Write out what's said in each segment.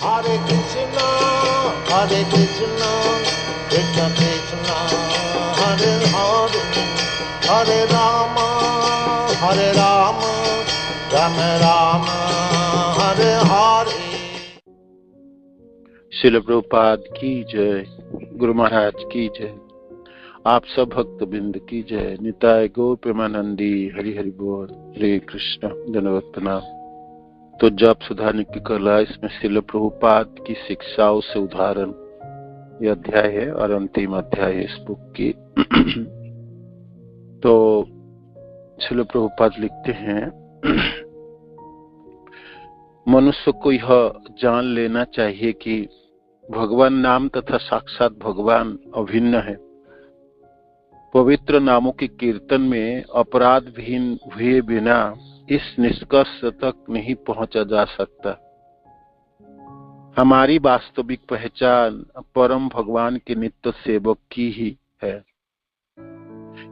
Hare Krishna, Hare Krishna, Krishna Krishna, Hare Hare, Hare Rama, Hare Rama, Rama Rama, Hare Hare। Srila Prabhupada की जय, गुरु महाराज की जय, आप सब भक्त बिंद की जय। निताय गौर प्रेमानंदी, हरि हरि बोल। हरे कृष्ण, धन्यवाद प्रणाम। तो जप सुधारने की कला, इसमें श्रील प्रभुपाद की शिक्षाओं से उदाहरण यह अध्याय है और अंतिम अध्याय है इस बुक की। तो श्रील प्रभुपाद लिखते हैं, मनुष्य को यह जान लेना चाहिए कि भगवान नाम तथा साक्षात भगवान अभिन्न है। पवित्र नामों के कीर्तन में अपराध विहीन हुए बिना इस निष्कर्ष तक नहीं पहुंचा जा सकता। हमारी वास्तविक पहचान परम भगवान के नित्य सेवक की ही है।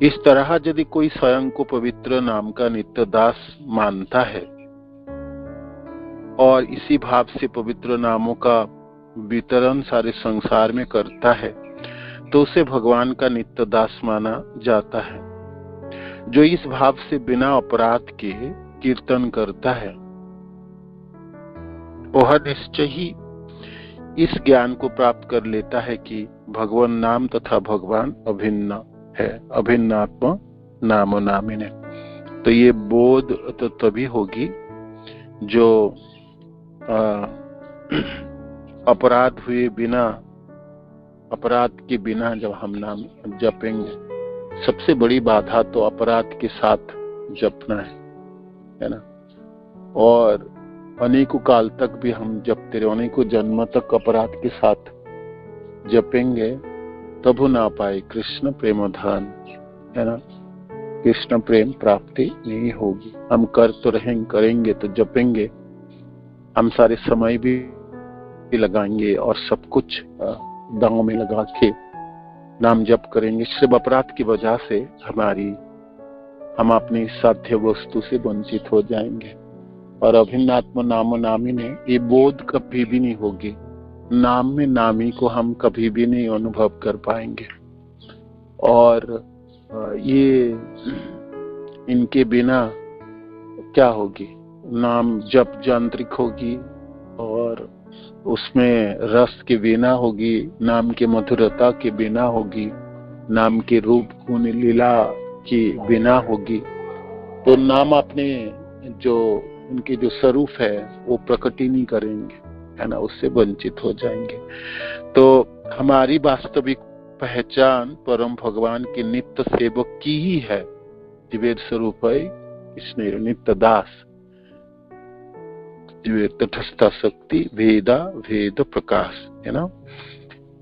इस तरह यदि कोई स्वयं को पवित्र नाम का नित्य दास मानता है और इसी भाव से पवित्र नामों का वितरण सारे संसार में करता है, तो उसे भगवान का नित्य दास माना जाता है। जो इस भाव से बिना अपराध के कीर्तन करता है, वह निश्चय ही इस ज्ञान को प्राप्त कर लेता है कि भगवान नाम तथा भगवान अभिन्न है, अभिन्नात्म नामो नामिने। तो ये बोध तो तभी होगी जो अपराध हुए बिना, अपराध के बिना जब हम नाम जपेंगे। सबसे बड़ी बाधा तो अपराध के साथ जपना है ना। और अनेकों काल तक भी हम जपते रहे, अनेकों जन्म तक अपराध के साथ जपेंगे, तब ना पाए कृष्ण प्रेम धन, है ना। कृष्ण प्रेम प्राप्ति नहीं होगी। हम कर तो रहेंगे, करेंगे तो जपेंगे, हम सारे समय भी लगाएंगे और सब कुछ दांव में लगा के नाम जप करेंगे। सिर्फ अपराध की वजह से हम अपनी साध्य वस्तु से वंचित हो जाएंगे। और अभिन्नात्म नामो नामिने, ये बोध कभी भी नहीं होगी। नाम में नामी को हम कभी भी नहीं अनुभव कर पाएंगे। और ये इनके बिना क्या होगी? नाम जप यांत्रिक होगी और उसमें रस के बिना होगी, नाम के मधुरता के बिना होगी, नाम के रूप गुण लीला की बिना होगी। तो नाम अपने जो उनके जो स्वरूप है वो प्रकट ही नहीं करेंगे, है ना, उससे वंचित हो जाएंगे। तो हमारी वास्तविक पहचान परम भगवान के नित्य सेवक की ही है। दिव्य स्वरूप है इसने नित्य दास, तटस्थ शक्ति वेदा वेद प्रकाश, है ना।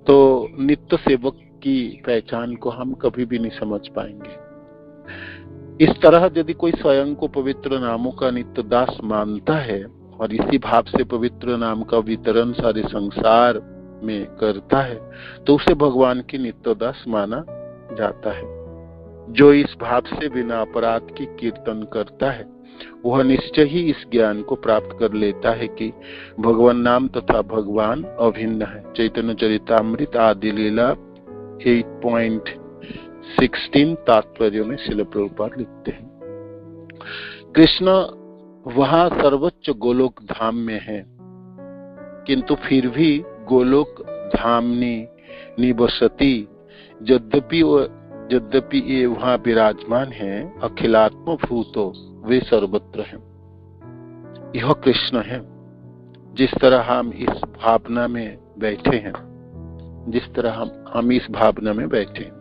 तो नित्य सेवक की पहचान को हम कभी भी नहीं समझ पाएंगे। इस तरह यदि कोई स्वयं को पवित्र नामों का नित्य दास मानता है और इसी भाव से पवित्र नाम का वितरण सारे संसार में करता है, तो उसे भगवान की नित्य दास माना जाता है। जो इस भाव से बिना अपराध की कीर्तन करता है, वह निश्चय ही इस ज्ञान को प्राप्त कर लेता है कि भगवान नाम तथा भगवान अभिन्न है। चैतन्य चरितामृत आदि लीला 8.16 तात्पर्य में श्रील प्रभुपाद लिखते हैं, कृष्ण वहां सर्वोच्च गोलोक धाम में है, किंतु फिर भी गोलोक धामनी निवसति, यद्यपि ये वहां विराजमान है, अखिलात्म भूतो वे सर्वत्र हैं। यह कृष्ण है। जिस तरह हम इस भावना में बैठे हैं, जिस तरह हम इस भावना में बैठे हैं,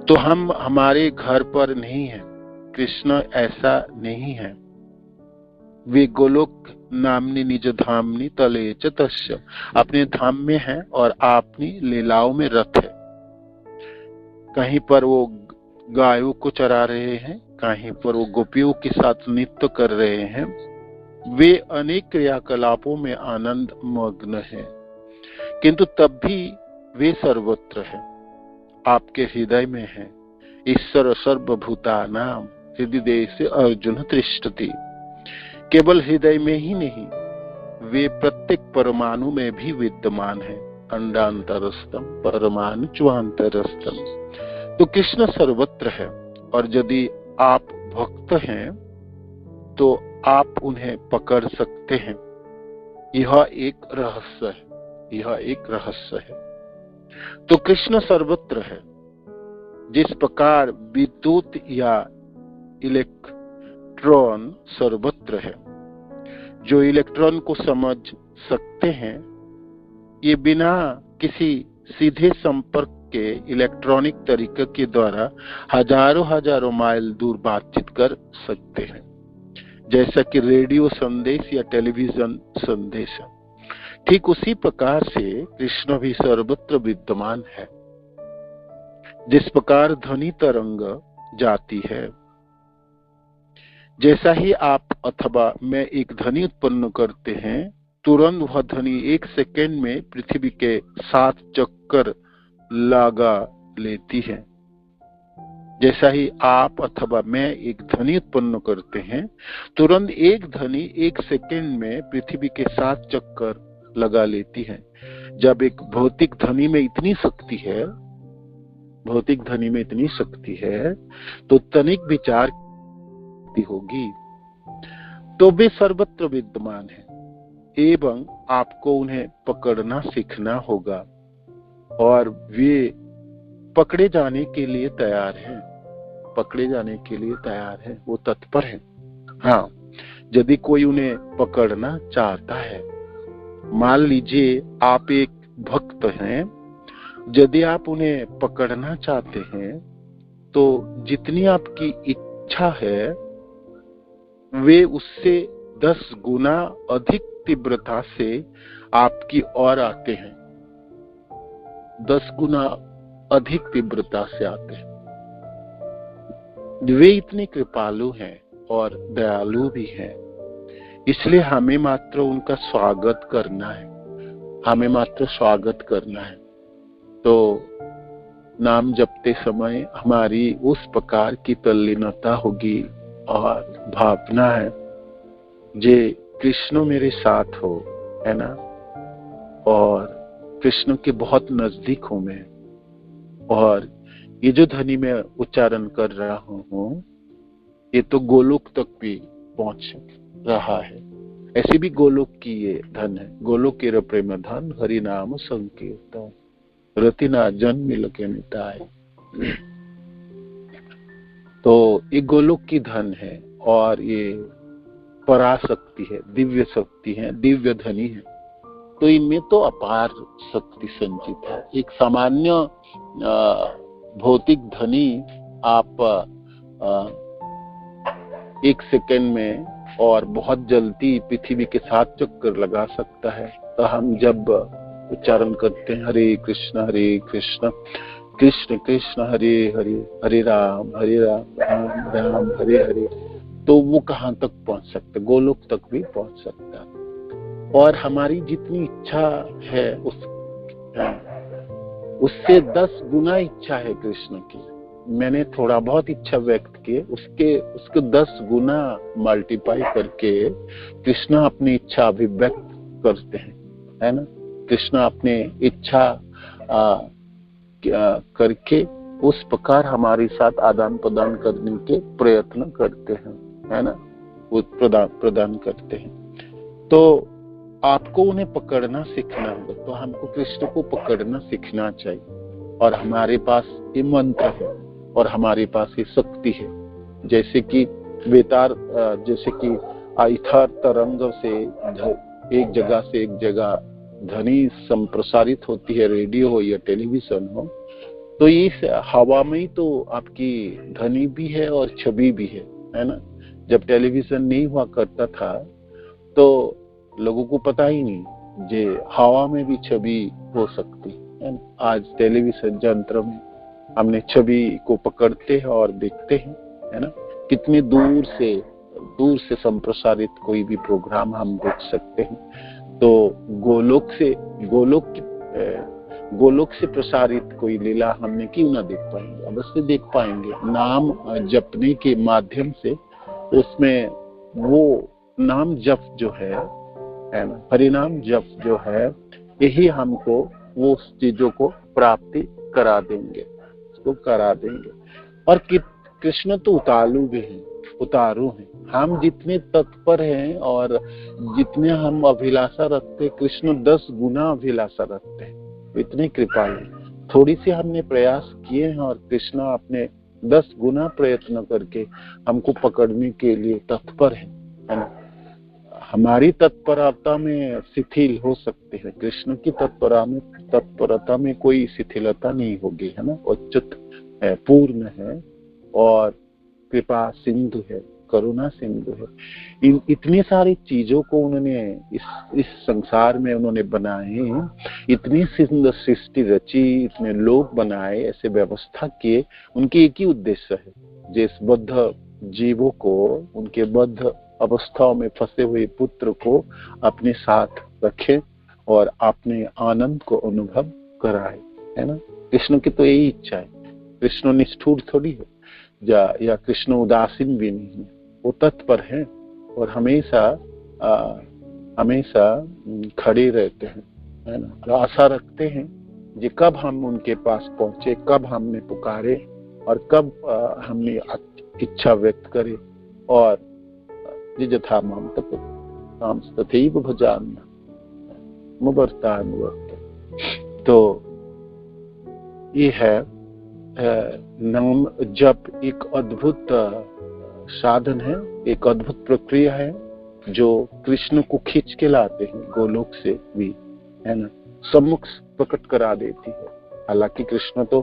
तो हम हमारे घर पर नहीं हैं। कृष्ण ऐसा नहीं है। वे गोलोक नामनी निज धामनी तले च तस्य, अपने धाम में है और अपनी लीलाओं में रत है। कहीं पर वो गायों को चरा रहे हैं, कहीं पर वो गोपियों के साथ नृत्य कर रहे हैं। वे अनेक क्रियाकलापों में आनंद मग्न हैं, किंतु तब भी वे सर्वत्र हैं, आपके हृदय में हैं। ईश्वर सर्वभूतानां हृदय से अर्जुन तिष्ठति। केवल हृदय में ही नहीं, वे प्रत्येक परमाणु में भी विद्यमान है। अंडांतरस्थम परमाणु च्वांतरस्थम। तो कृष्ण सर्वत्र है, और यदि आप भक्त हैं तो आप उन्हें पकड़ सकते हैं। यह एक रहस्य है, यह एक रहस्य है। तो कृष्ण सर्वत्र है। जिस प्रकार विद्युत या इलेक्ट्रॉन सर्वत्र है, जो इलेक्ट्रॉन को समझ सकते हैं, ये बिना किसी सीधे संपर्क के इलेक्ट्रॉनिक तरीके के द्वारा हजारों माइल दूर बातचीत कर सकते हैं, जैसा कि रेडियो संदेश या टेलीविजन संदेश। ठीक उसी प्रकार से कृष्ण भी सर्वत्र विद्यमान है। जिस प्रकार ध्वनि तरंग जाती है, जैसा ही आप अथवा मैं एक ध्वनि उत्पन्न करते हैं, तुरंत वह ध्वनि 1 सेकेंड में पृथ्वी के 7 चक्कर लगा लेती है। जैसा ही आप अथवा मैं एक ध्वनि उत्पन्न करते हैं, तुरंत एक ध्वनि 1 सेकेंड में पृथ्वी के 7 चक्कर लगा लेती है। जब एक भौतिक ध्वनि में इतनी शक्ति है, भौतिक ध्वनि में इतनी शक्ति है, तो तनिक विचार होगी। तो वे सर्वत्र विद्यमान है, एवं आपको उन्हें पकड़ना सीखना होगा, और वे पकड़े जाने के लिए तैयार हैं। पकड़े जाने के लिए तैयार है, वो तत्पर है। हाँ, यदि कोई उन्हें पकड़ना चाहता है, मान लीजिए आप एक भक्त हैं, यदि आप उन्हें पकड़ना चाहते हैं तो जितनी आपकी इच्छा है वे उससे 10 गुना अधिक तीव्रता से आपकी ओर आते हैं। 10 गुना अधिक तीव्रता से आते हैं। वे इतने कृपालु हैं और दयालु भी हैं, इसलिए हमें मात्र उनका स्वागत करना है। हमें मात्र स्वागत करना है। तो नाम जपते समय हमारी उस प्रकार की तल्लीनता होगी और भावना है, जे कृष्ण मेरे साथ हो, है ना, और कृष्ण के बहुत नजदीक हूं मैं, और ये जो ध्वनि में उच्चारण कर रहा हूं, ये तो गोलोक तक भी पहुंच रहा है। ऐसी भी गोलोक की ये धन है। गोलोक के प्रेम धन हरि नाम संकीर्तन रतिना जन्म मिलके मिटाए। तो ये गोलोक की धन है, और ये पराशक्ति है, दिव्य शक्ति है, दिव्य धनी है। तो इनमें तो अपार शक्ति संचित है। एक सामान्य भौतिक धनी आप 1 सेकेंड में और बहुत जल्दी पृथ्वी के 7 चक्कर लगा सकता है। तो हम जब उच्चारण करते हैं हरे कृष्ण कृष्ण कृष्ण हरे हरे, हरे राम राम राम हरे हरे, तो वो कहाँ तक पहुंच सकता है? गोलोक तक भी पहुंच सकता है। और हमारी जितनी इच्छा है उससे 10 गुना इच्छा है कृष्ण की। मैंने थोड़ा बहुत इच्छा व्यक्त की, उसके 10 गुना मल्टीप्लाई करके कृष्ण अपनी इच्छा अभिव्यक्त करते हैं, है ना। कृष्ण अपने इच्छा करके उस प्रकार हमारे साथ आदान प्रदान करने के प्रयत्न करते हैं, है ना, वो प्रदान करते हैं। तो आपको उन्हें पकड़ना सीखना होगा। तो हमको कृष्ण को पकड़ना सीखना चाहिए, और हमारे पास ये मंत्र है और हमारे पास ये शक्ति है। जैसे कि बेतार, जैसे कि इथर तरंग से एक जगह से एक जगह ध्वनि संप्रसारित होती है, रेडियो हो या टेलीविजन हो, तो इस हवा में ही तो आपकी ध्वनि भी है और छवि भी है ना। जब टेलीविजन नहीं हुआ करता था तो लोगों को पता ही नहीं जे हवा में भी छवि हो सकती है ना। आज टेलीविजन यंत्र में हमने छवि को पकड़ते हैं और देखते हैं, है ना। कितनी दूर से संप्रसारित कोई भी प्रोग्राम हम देख सकते हैं। तो गोलोक से प्रसारित कोई लीला हमने क्यों ना देख पाएंगे? अवश्य देख पाएंगे। नाम जपने के माध्यम से उसमें वो नाम जप जो है है ना। हरिनाम जप जो है यही हमको वो चीजों को प्राप्ति करा देंगे, उसको करा देंगे। और कृष्ण तो उतारू भी हैं, उतारू हैं। हम जितने तत्पर हैं और जितने हम अभिलाषा रखते, कृष्ण 10 गुना अभिलाषा रखते हैं। इतनी कृपालु, थोड़ी सी हमने प्रयास किए हैं और कृष्ण अपने 10 गुना प्रयत्न करके हमको पकड़ने के लिए तत्पर है ना। हमारी तत्परता में शिथिल हो सकते हैं, कृष्ण की तत्परता में कोई शिथिलता नहीं होगी, है ना। उच्चत है, पूर्ण है और कृपा सिंधु है, करुणा सिंधु है। इतनी सारी चीजों को उन्होंने इस संसार में उन्होंने बनाए, इतनी सुंदर सृष्टि रची, इतने लोग बनाए, ऐसे व्यवस्था किए। उनके एक ही उद्देश्य है, जिस बद्ध जीवों को, उनके बद्ध अवस्थाओं में फंसे हुए पुत्र को अपने साथ रखे और अपने आनंद को अनुभव कराए, है ना। कृष्ण की तो यही इच्छा है। कृष्ण निष्ठुर थोड़ी है या कृष्ण उदासीन भी नहीं है, वो तत्पर है और हमेशा खड़े रहते हैं, है ना। और आशा रखते हैं कि कब हम उनके पास पहुंचे, कब हमने पुकारे और कब हमने इच्छा व्यक्त करे। और यथा माम तथैव भजामि मुवर्तानुवर्त। तो ये है नाम जप एक अद्भुत साधन है, एक अद्भुत प्रक्रिया है जो कृष्ण को खींच के लाते हैं गोलोक से भी, है ना, सम्मुख प्रकट करा देती है। हालांकि कृष्ण तो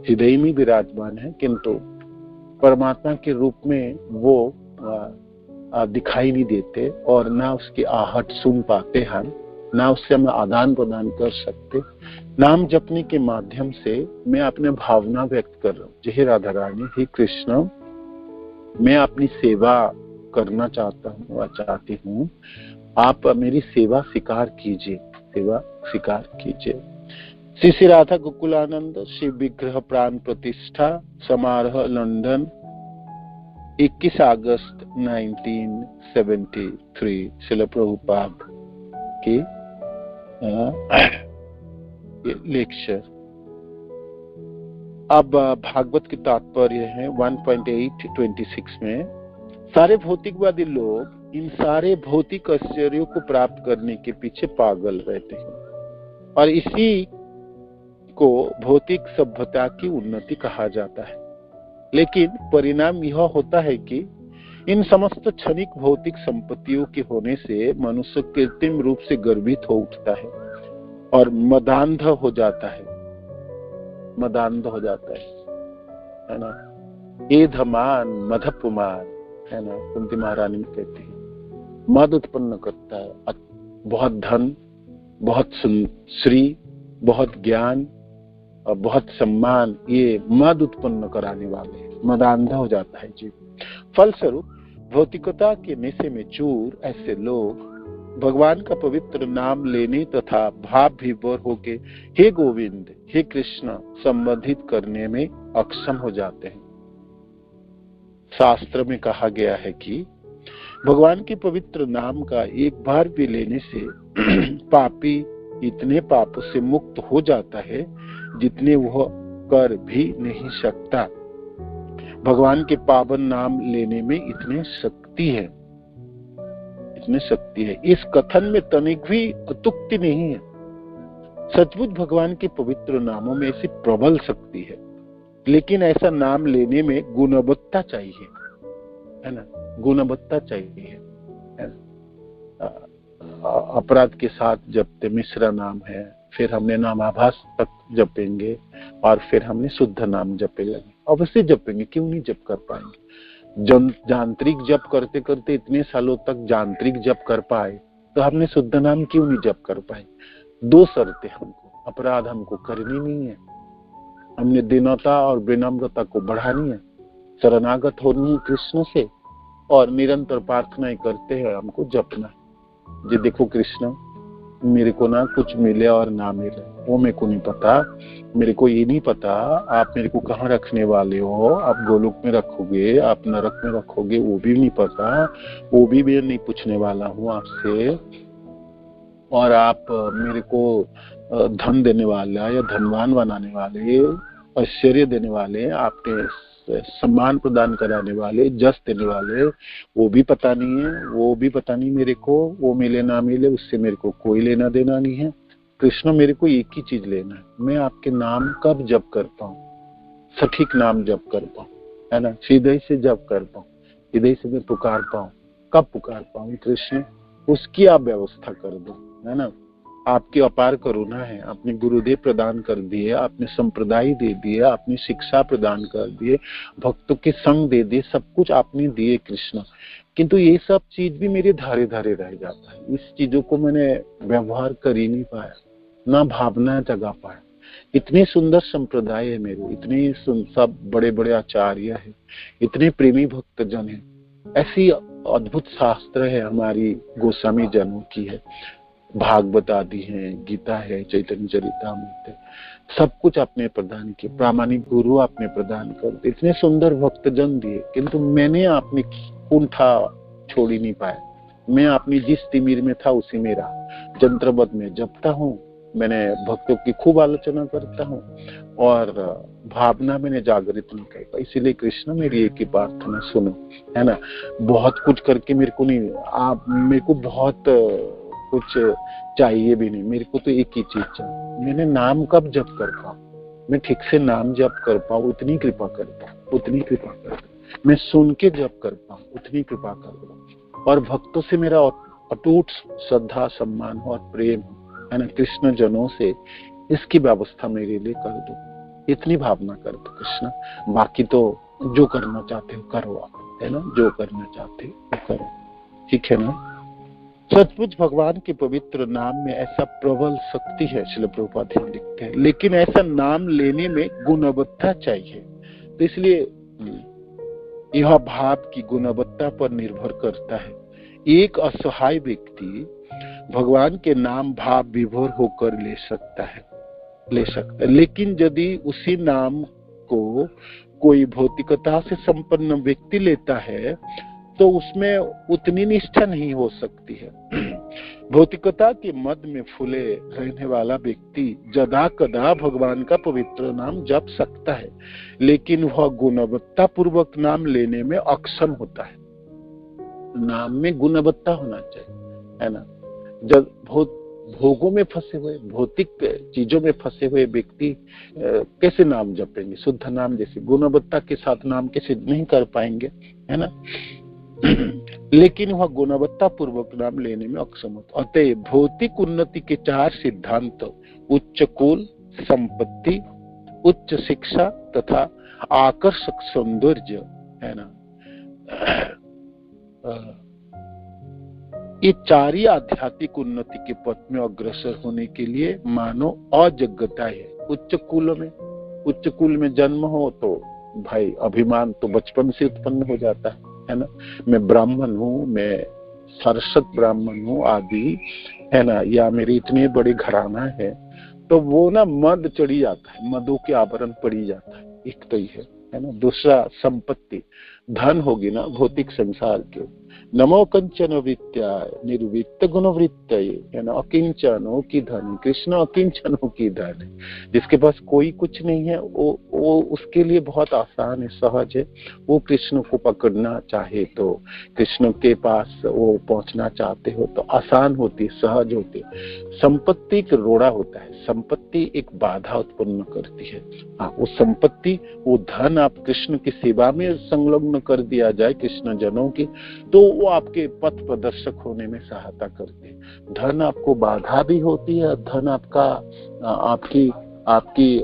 हृदय में विराजमान है, किंतु परमात्मा के रूप में वो दिखाई नहीं देते और ना उसकी आहट सुन पाते हम, ना उससे हम आदान प्रदान कर सकते। नाम जपने के माध्यम से मैं अपने भावना व्यक्त कर रहा हूँ, जय राधा रानी, हे कृष्ण, मैं अपनी सेवा करना चाहता हूँ व चाहती हूँ, आप मेरी सेवा स्वीकार कीजिए, सेवा स्वीकार कीजिए। श्री श्री राधा गोकुलानंद शिव विग्रह प्राण प्रतिष्ठा समारोह लंदन 21 अगस्त 1973 श्रील प्रभुपाद की लेक्चर। अब भागवत की तात्पर्य है 1.826 में। सारे भौतिकवादी लोग इन सारे भौतिक आश्चर्यों को प्राप्त करने के पीछे पागल रहते हैं और इसी को भौतिक सभ्यता की उन्नति कहा जाता है। लेकिन परिणाम यह होता है कि इन समस्त क्षणिक भौतिक संपत्तियों के होने से मनुष्य कृत्रिम रूप से गर्वित हो उठता है और मदांध हो जाता है, मदांध हो जाता है ना। एधमान मधपुमान, है ना, कुंती महारानी कहती है, मद उत्पन्न करता है। बहुत धन, बहुत श्री, बहुत ज्ञान और बहुत सम्मान, ये मद उत्पन्न कराने वाले, मदांध हो जाता है जीव। फलस्वरूप भौतिकता के नशे में चूर ऐसे लोग भगवान का पवित्र नाम लेने तथा भाव विभोर होके हे गोविंद, हे कृष्ण संबोधित करने में अक्षम हो जाते हैं। शास्त्र में कहा गया है कि भगवान के पवित्र नाम का एक बार भी लेने से पापी इतने पापों से मुक्त हो जाता है जितने वह कर भी नहीं सकता। भगवान के पावन नाम लेने में इतने शक्ति है, इतने शक्ति है। इस कथन में तनिक भी अतुक्ति नहीं है। सचमुच भगवान के पवित्र नामों में ऐसी प्रबल शक्ति है, लेकिन ऐसा नाम लेने में गुणवत्ता चाहिए, है ना, गुणवत्ता चाहिए, है ना। अपराध के साथ जपते मिश्रा नाम है, फिर हमने नामाभास तक जपेंगे और फिर हमने शुद्ध नाम जपेंगे। अवश्य जपेंगे, क्यों नहीं जप कर पाएंगे। यांत्रिक जप करते करते इतने सालों तक यांत्रिक जप कर पाए तो हमने शुद्ध नाम क्यों नहीं जप कर पाए। 2 शर्तें हमको, अपराध हमको करनी नहीं है, हमने दीनता और विनम्रता को बढ़ानी है, शरणागत होनी है कृष्ण से और निरंतर प्रार्थनाएं करते हैं हमको जपना है। जी देखो कृष्ण, मेरे को ना कुछ मिले और ना मिले वो मेरे को नहीं पता, मेरे को ये नहीं पता आप मेरे को कहाँ रखने वाले हो, आप गोलोक में रखोगे, आप नरक में रखोगे, वो भी नहीं पता, वो भी मैं नहीं पूछने वाला हूँ आपसे। और आप मेरे को धन देने वाला या धनवान बनाने वाले, ऐश्वर्य देने वाले, आपने सम्मान प्रदान कराने वाले, जस देने वाले, वो भी पता नहीं है, वो भी पता नहीं मेरे को, वो मिले ना मिले उससे मेरे को कोई लेना देना नहीं है। कृष्ण मेरे को एक ही चीज लेना है, मैं आपके नाम कब जप कर पाऊं, सठीक नाम जप कर पाऊं, है ना, हृदय से जप कर पाऊं, हृदय से मैं पुकार पाऊं, कब पुकार पाऊं कृष्ण, उसकी आप व्यवस्था कर दो, है ना। आपकी अपार करुणा है, आपने गुरुदेव प्रदान कर दिए, आपने संप्रदाय दे दिए, आपने शिक्षा प्रदान कर दिए, भक्तों के संग दे दिए, सब कुछ आपने दिए कृष्ण, किंतु ये सब चीज भी मेरे धारे धारे रह जाता है। इस चीजों को मैंने व्यवहार कर ही नहीं पाया, ना भावना जगा पाया। इतने सुंदर संप्रदाय है मेरे, इतने सब बड़े बड़े आचार्य है, इतने प्रेमी भक्त जन है, ऐसी अद्भुत शास्त्र है हमारी गोस्वामी जनों की है, भागवत आदि है, गीता है, चैतन्य चरितामृत है, सब कुछ आपने प्रदान किया, प्रामाणिक गुरु आपने प्रदान कर दिए, इतने सुंदर भक्त जन दिए, किंतु मैंने आपने कुंठा छोड़ ही नहीं पाया। मैं अपनी जिस तिमिर में था उसी में रहा, जंत्रबद्ध में जपता हूँ, मैंने भक्तों की खूब आलोचना करता हूँ और भावना मैंने जागृत नहीं कर पाई। इसीलिए कृष्ण मेरी एक ही प्रार्थना सुनो, है ना। बहुत कुछ करके मेरे को नहीं, आप मेरे को बहुत कुछ चाहिए भी नहीं, मेरे को तो एक ही चीज चाहिए, मैंने नाम कब जप कर पाऊं, मैं ठीक से नाम जप कर पाऊं, उतनी कृपा कर पाऊं, उतनी कृपा कर, मैं सुन के जप कर पाऊं, उतनी कृपा कर पाऊं, और भक्तों से मेरा अटूट श्रद्धा सम्मान और प्रेम, है ना, कृष्ण जनों से, इसकी व्यवस्था मेरे लिए कर दो, इतनी भावना कर दो कृष्ण। बाकी तो जो करना चाहते हो करो आप, है ना, जो करना चाहते हो करो, ठीक है ना। सचमुच भगवान के पवित्र नाम में ऐसा प्रबल शक्ति है, श्रील प्रभुपाद लिखते हैं, लेकिन ऐसा नाम लेने में गुणवत्ता चाहिए। तो इसलिए यह भाव की गुणवत्ता पर निर्भर करता है। एक असहाय व्यक्ति भगवान के नाम भाव विभोर होकर ले सकता है, लेकिन यदि उसी नाम को कोई भौतिकता से संपन्न व्यक्ति लेता है तो उसमें उतनी निष्ठा नहीं हो सकती है। भौतिकता के मद में फूले रहने वाला व्यक्ति जदा कदा भगवान का पवित्र नाम जप सकता है, लेकिन वह गुणवत्ता पूर्वक नाम लेने में अक्षम होता है। नाम में गुणवत्ता होना चाहिए, है ना। जब भोगों में फंसे हुए, भौतिक चीजों में फंसे हुए व्यक्ति कैसे नाम जपेंगे, शुद्ध नाम जैसे गुणवत्ता के साथ नाम कैसे नहीं कर पाएंगे, है ना। लेकिन वह गुणवत्ता पूर्वक नाम लेने में अक्षम होता। अतः भौतिक उन्नति के 4 सिद्धांत, उच्च कुल, संपत्ति, उच्च शिक्षा तथा आकर्षक सौंदर्य, है ना, ये 4 ही आध्यात्मिक उन्नति के पथ में अग्रसर होने के लिए मानो अयोग्यता है। उच्च कुल में जन्म हो तो भाई अभिमान तो बचपन से उत्पन्न हो जाता है ना। मैं ब्राह्मण हूँ, मैं सरस्वत ब्राह्मण हूँ आदि, है ना, या मेरे इतने बड़े घराना है, तो वो ना मद चढ़ी जाता है, मदों के आवरण पड़ी जाता है। एक तो ये है ना। दूसरा संपत्ति, धन होगी ना भौतिक संसार के। नमो कंचन वृत्त्याय निर्वित्त गुण वृत्तये, है ना, अकिंचनो की धन, कृष्ण अकिंचनो की धन। जिसके पास कोई कुछ नहीं है वो उसके लिए बहुत आसान है, सहज है। वो कृष्ण को पकड़ना चाहे तो, कृष्ण के पास वो पहुंचना चाहते हो तो आसान होती, सहज होती। संपत्ति एक रोड़ा होता है, संपत्ति एक बाधा उत्पन्न करती है। हाँ, वो संपत्ति, वो धन आप कृष्ण की सेवा में संलग्न कर दिया जाए कृष्ण जनों की, तो वो आपके पथ प्रदर्शक होने में सहायता करते हैं। धन आपको बाधा भी होती है, धन आपका आपकी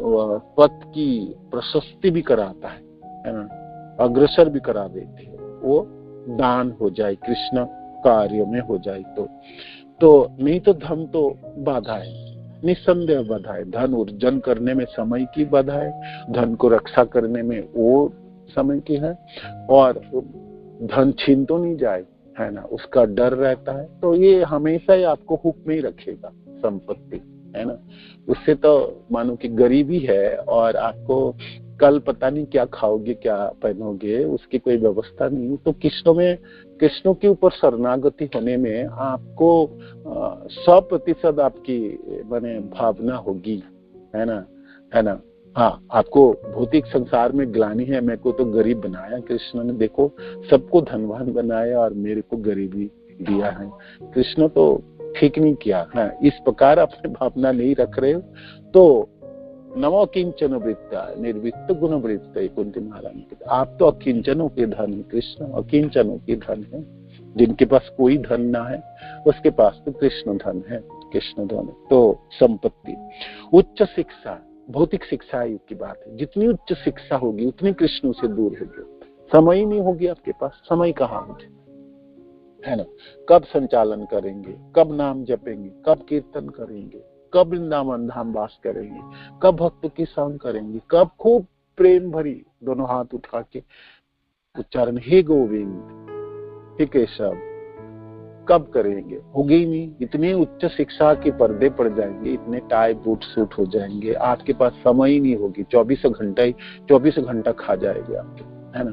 पथ की प्रशस्ति भी कराता है ना, अग्रसर भी करा देते हैं। वो दान हो जाए, कृष्ण कार्य में हो जाए तो नहीं तो धन तो बाधा है, निस्संदेह बाधा है। धन अर्जन करने में समय की बाधा है, धन को रक्षा करने में वो समय की है, और धन छीन तो नहीं जाए, है ना, उसका डर रहता है। तो ये हमेशा ही आपको हुक में ही रखेगा संपत्ति, है ना। उससे तो मानो कि गरीबी है और आपको कल पता नहीं क्या खाओगे, क्या पहनोगे, उसकी कोई व्यवस्था नहीं। तो कृष्ण के ऊपर शरणागति होने में आपको 100% आपकी माने भावना होगी, है ना। हाँ, आपको भौतिक संसार में ग्लानि है, मेरे को तो गरीब बनाया कृष्ण ने, देखो सबको धनवान बनाया और मेरे को गरीबी दिया है। कृष्ण तो ठीक नहीं किया है। इस प्रकार अपने भावना नहीं रख रहे हो तो नमो किंचन वृत्ता निर्वित्त गुण वृत्त, कुंती महारानी के आप तो अकिंचनों के धन है, कृष्ण अकिंचनों के धन है। जिनके पास कोई धन ना है उसके पास तो कृष्ण धन है, कृष्ण धन। तो संपत्ति, उच्च शिक्षा, भौतिक शिक्षा की बात है, जितनी उच्च शिक्षा होगी उतनी कृष्ण से दूर होगी। समय ही नहीं होगी आपके पास, समय कहाँ होगी, है ना। कब संचालन करेंगे, कब नाम जपेंगे, कब कीर्तन करेंगे, कब वृंदावन धाम वास करेंगे, कब भक्त की संग करेंगे, कब खूब प्रेम भरी दोनों हाथ उठा के उच्चारण हे गोविंद हे केशव कब करेंगे, होगी ही नहीं। इतने उच्च शिक्षा के पर्दे पड़ जाएंगे, इतने टाई बूट सूट हो जाएंगे, आपके पास समय ही नहीं होगी। 24 घंटा खा जाएगा आपके, है ना।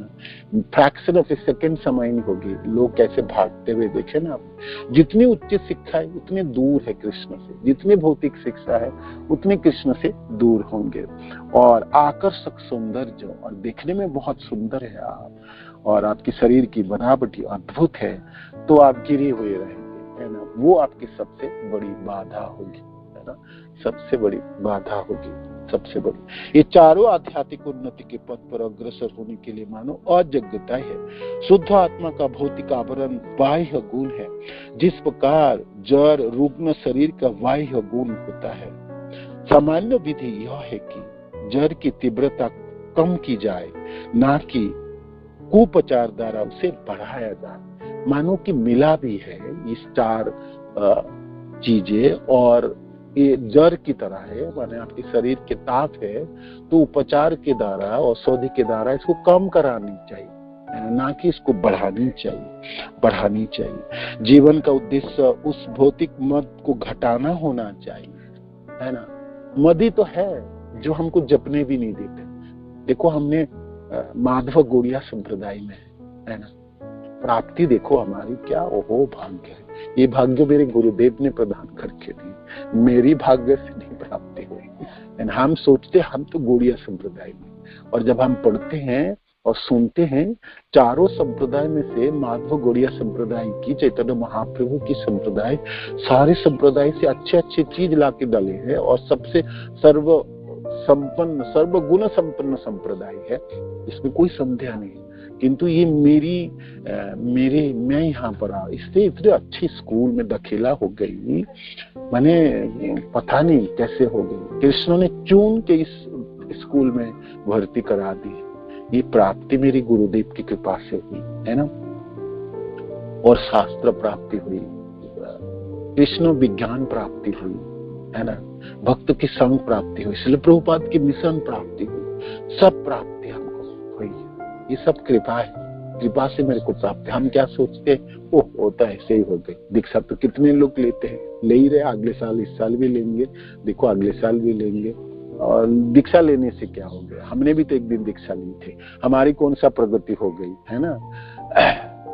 फ्रैक्शन ऑफ ए सेकेंड समय नहीं होगी। लोग कैसे भागते हुए देखे ना आप। जितनी उच्च शिक्षा है उतने दूर है कृष्ण से, जितनी भौतिक शिक्षा है उतने कृष्ण से दूर होंगे। और आकर्षक सौंदर्य, और देखने में बहुत सुंदर है आप, और आपकी शरीर की बनावटी अद्भुत है, तो आप गिरे हुए रहेंगे, है ना। वो आपकी सबसे बड़ी बाधा होगी, है ना, सबसे बड़ी बाधा होगी, सबसे बड़ी। ये चारों आध्यात्मिक उन्नति के पथ पर अग्रसर होने के लिए मानो अयोग्यता है। शुद्ध आत्मा का भौतिक आवरण बाह्य गुण है, जिस प्रकार जड़ रुग्ण शरीर का बाह्य गुण होता है। सामान्य विधि यह है कि जड़ की तीव्रता कम की जाए, ना कि कुपचार द्वारा उसे बढ़ाया जाए। मानो कि मिला भी है इस चार चीजें, और ये जड़ की तरह है, माने आपके शरीर के ताप है, तो उपचार के द्वारा, औषधि के द्वारा इसको कम करानी चाहिए, ना कि इसको बढ़ानी चाहिए। जीवन का उद्देश्य उस भौतिक मद को घटाना होना चाहिए, है ना। मदी तो है जो हमको जपने भी नहीं देते। देखो हमने माधव गौड़िया संप्रदाय में है ना, प्राप्ति देखो हमारी क्या ओहो भाग्य है। ये भाग्य मेरे गुरुदेव ने प्रदान करके दिए, मेरी भाग्य से नहीं प्राप्ति हुई। हम सोचते हम तो गौड़िया संप्रदाय में, और जब हम पढ़ते हैं और सुनते हैं, चारों संप्रदाय में से माधव गौड़िया संप्रदाय की, चैतन्य महाप्रभु की संप्रदाय, सारे संप्रदाय से अच्छे अच्छे चीज ला के डाले हैं, और सबसे सर्वगुण संपन्न संप्रदाय है, इसमें कोई संदेह नहीं। किंतु ये मैं यहाँ पर इससे इतने अच्छी स्कूल में दखिला हो गई, मैंने पता नहीं कैसे हो गई। कृष्ण ने चुन के इस स्कूल में भर्ती करा दी। ये प्राप्ति मेरी गुरुदेव की कृपा से हुई, है ना। और शास्त्र प्राप्ति हुई, कृष्ण विज्ञान प्राप्ति हुई, है ना, भक्त की संग प्राप्ति हुई, श्रील प्रभुपाद की मिशन प्राप्ति हुई, सब प्राप्ति हमको हुई। ये सब कृपा है, कृपा से मेरे को प्राप्त है। हम क्या सोचते हैं, ओह होता है, ऐसे ही हो गई। दीक्षा तो कितने लोग लेते हैं, ले ही रहे, अगले साल इस साल भी लेंगे, देखो अगले साल भी लेंगे। और दीक्षा लेने से क्या हो गया, हमने भी तो एक दिन दीक्षा ली थी, हमारी कौन सा प्रगति हो गई, है ना।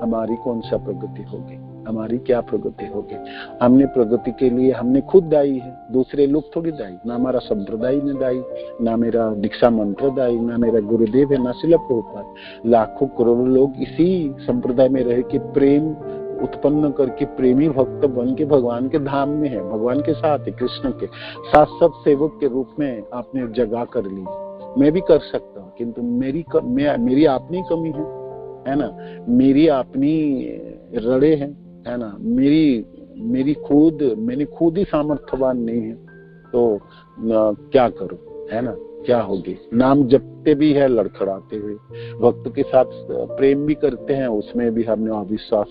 हमारी कौन सा प्रगति हो गई, हमारी क्या प्रगति हो गई। हमने प्रगति के लिए हमने खुद दायी है, दूसरे लोग थोड़ी दायी। ना हमारा संप्रदाय में दायी, ना मेरा दीक्षा मंत्र दायी, ना मेरा गुरुदेव है, ना श्रील प्रभुपाद। लाखों करोड़ों लोग इसी संप्रदाय में रह के प्रेम उत्पन्न करके प्रेमी भक्त बन के भगवान के धाम में है, भगवान के साथ है, कृष्ण के साथ सब सेवक के रूप में आपने जगह कर ली। मैं भी कर सकता हूँ, किंतु मेरी अपनी कमी है ना, मेरी अपनी रड़े हैं, है ना, मैंने खुद ही सामर्थ्यवान नहीं है, तो क्या करूं, है ना, क्या होगी। नाम जपते भी है लड़खड़ाते हुए, भक्त के साथ प्रेम भी करते हैं, उसमें भी हमने अविश्वास,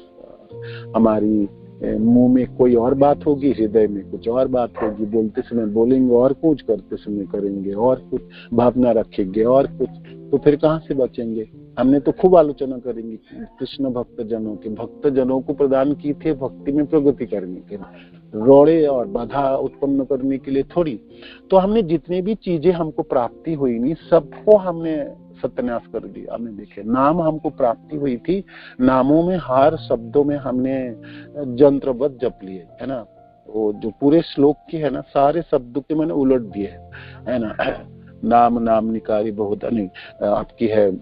हमारी मुंह में कोई और बात होगी, हृदय में कुछ और बात होगी, बोलते समय बोलेंगे और कुछ, करते समय करेंगे और कुछ, भावना रखेंगे और कुछ, तो फिर कहाँ से बचेंगे। हमने तो खूब आलोचना करेंगे कृष्ण भक्त जनों को प्रदान की थे भक्ति में प्रगति करने के, रोड़े और बाधा उत्पन्न करने के लिए थोड़ी। तो हमने जितनी भी चीजें हमको प्राप्ति हुई नहीं, सबको हमने सत्यानाश कर दिया। हमने देखे नाम हमको प्राप्ति हुई थी, नामों में हर शब्दों में हमने जंत्रबद्ध जप लिए, है ना। वो जो पूरे श्लोक की है ना, सारे शब्दों के मैंने उलट दिए है ना। नाम नाम निकारी बहुत आपकी है,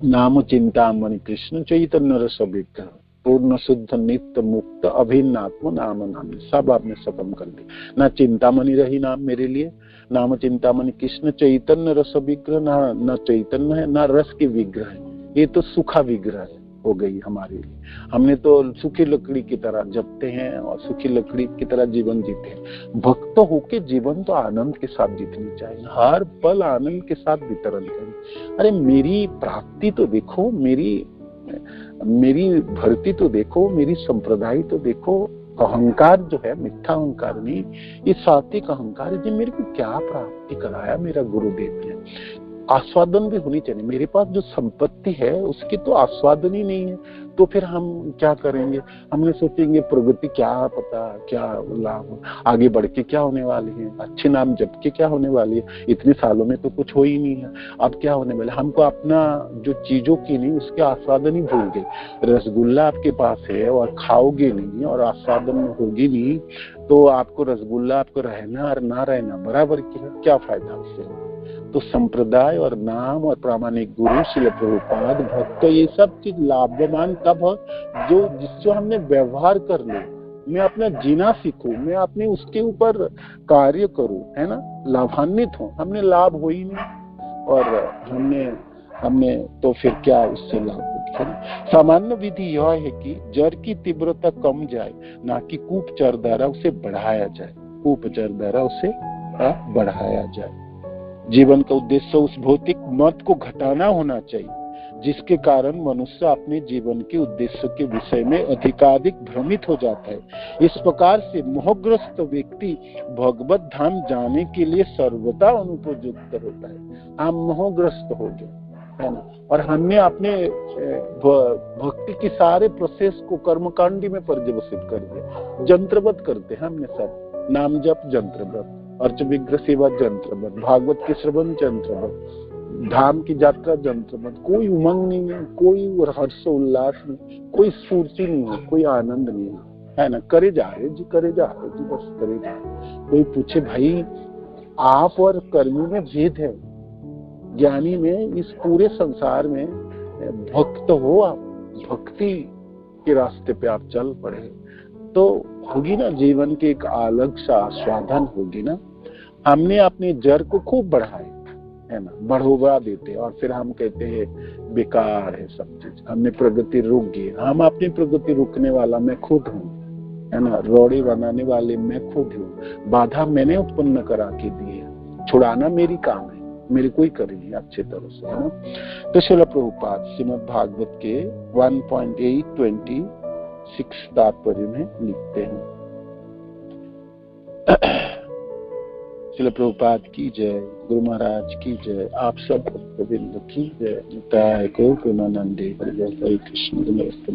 नाम चिंतामणि कृष्ण चैतन्य रस विग्रह पूर्ण शुद्ध नित्य मुक्त अभिन्न आत्म नाम नामी, सब आपने खत्म कर दी। ना चिंतामणि रही नाम मेरे लिए, नाम चिंतामणि कृष्ण चैतन्य रस विग्रह, ना चैतन्य है ना रस की विग्रह है, ये तो सूखा विग्रह है हो गई हमारे लिए। हमने तो सूखी लकड़ी की तरह जपते हैं और सूखी लकड़ी की तरह जीवन जीते हैं। भक्त होके जीवन तो आनंद के साथ जीतनी चाहिए, हर पल आनंद के साथ वितरण करें। अरे मेरी प्राप्ति तो देखो, मेरी भर्ती तो देखो, मेरी संप्रदाय तो देखो। अहंकार जो है, मिथ्या अहंकार नहीं, ये सात्विक अहंकार है। जी मेरे को क्या प्राप्ति कराया मेरा गुरुदेव ने, आस्वादन भी होनी चाहिए। मेरे पास जो संपत्ति है उसकी तो आस्वादन ही नहीं है, तो फिर हम क्या करेंगे? हमने सोचेंगे प्रगति, क्या पता क्या लाभ, आगे बढ़ के क्या होने वाली है, अच्छे नाम जप के क्या होने वाली है, इतने सालों में तो कुछ हो ही नहीं है, अब क्या होने वाला। हमको अपना जो चीजों की नहीं उसके आस्वादन ही भूल गए। रसगुल्ला आपके पास है और खाओगे नहीं और आस्वादन होगी नहीं, तो आपको रसगुल्ला, आपको रहना और ना रहना बराबर की है, क्या फायदा उससे। तो संप्रदाय और नाम और प्रामाणिक गुरु श्रील प्रभुपाद भक्त, ये सब चीज लाभवान तब है जिससे हमने व्यवहार कर ले, मैं अपना जीना सीखूं, मैं अपने उसके ऊपर कार्य करूं, है ना, लाभान्वित हूं। हमने लाभ हो ही नहीं और हमने तो फिर क्या उससे लाभ हो। सामान्य विधि यह है कि जड़ की तीव्रता कम जाए, ना कि कूपचर द्वारा उसे बढ़ाया जाए, कूपचर द्वारा उसे बढ़ाया जाए। जीवन का उद्देश्य उस भौतिक मत को घटाना होना चाहिए, जिसके कारण मनुष्य अपने जीवन के उद्देश्य के विषय में अधिकाधिक भ्रमित हो जाता है। इस प्रकार से मोहग्रस्त व्यक्ति भगवत धाम जाने के लिए सर्वदा अनुपयुक्त होता है। हम मोहग्रस्त हो गए, है ना, और हमने अपने भक्ति की सारे प्रोसेस को कर्मकांडी में पर्यवसित कर दिया। जंत्रबद्ध करते हैं हमने सब, नाम जप जंत्रबद्ध, अर्च विग्रह सेवा जंत्रबद्ध, भागवत के श्रवण जंत्रबद्ध, धाम की यात्रा जंत्रबद्ध। कोई उमंग नहीं है, कोई हर्ष उल्लास नहीं, कोई स्फूर्ति नहीं है, कोई आनंद नहीं है ना। करे जा रहे जी, करे जा रहे जी, बस करे जा रहे। कोई पूछे भाई आप और कर्मी में भेद है, ज्ञानी में, इस पूरे संसार में भक्त हो आप, भक्ति के रास्ते पे आप चल पड़े तो होगी ना जीवन की एक अलग सा आस्वादन होगी ना। हमने अपने जड़ को खूब बढ़ाया, है ना, बढ़ोगा देते और फिर हम कहते हैं बेकार है सब चीज, हमने प्रगति रुक गई। हम अपनी प्रगति रुकने वाला मैं खुद हूँ, है ना, रोड़े बनाने वाले मैं खुद हूँ। बाधा मैंने उत्पन्न करा के दी है, छुड़ाना मेरी काम है, मेरे कोई करेगी अच्छे तरह से, है ना। तो श्रील प्रभुपाद श्रीमद् भागवत के 1.826 तात्पर्य में लिखते हैं। श्रील प्रभुपाद की जय, गुरु महाराज की जय, आप सब भक्तवृंद की जय। निताय गौर प्रेमानंदे हरि कृष्ण नमस्ते।